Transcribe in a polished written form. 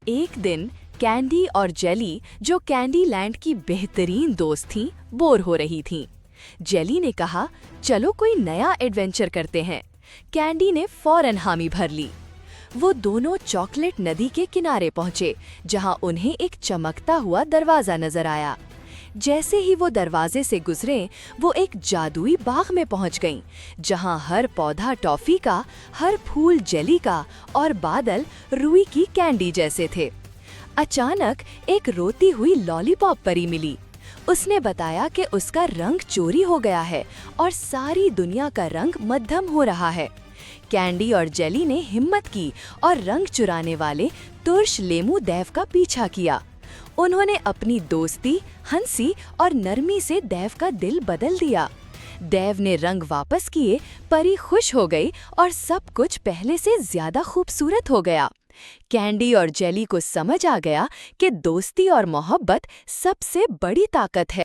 एक दिन कैंडी और जेली, जो कैंडी लैंड की बेहतरीन दोस्त थीं, बोर हो रही थीं। जेली ने कहा, चलो कोई नया एडवेंचर करते हैं। कैंडी ने फौरन हामी भर ली। वो दोनों चॉकलेट नदी के किनारे पहुंचे, जहां उन्हें एक चमकता हुआ दरवाजा नजर आया। जैसे ही वो दरवाजे से गुजरे, वो एक जादुई बाग में पहुंच गईं, जहां हर पौधा टॉफी का, हर फूल जेली का और बादल रुई की कैंडी जैसे थे। अचानक एक रोती हुई लॉलीपॉप परी मिली। उसने बताया कि उसका रंग चोरी हो गया है और सारी दुनिया का रंग मध्यम हो रहा है। कैंडी और जेली ने हिम्मत की और रंग चुराने वाले तुर्श लेमू देव का पीछा किया। उन्होंने अपनी दोस्ती, हंसी और नरमी से देव का दिल बदल दिया। देव ने रंग वापस किए, परी खुश हो गई और सब कुछ पहले से ज्यादा खूबसूरत हो गया। कैंडी और जेली को समझ आ गया कि दोस्ती और मोहब्बत सबसे बड़ी ताकत है।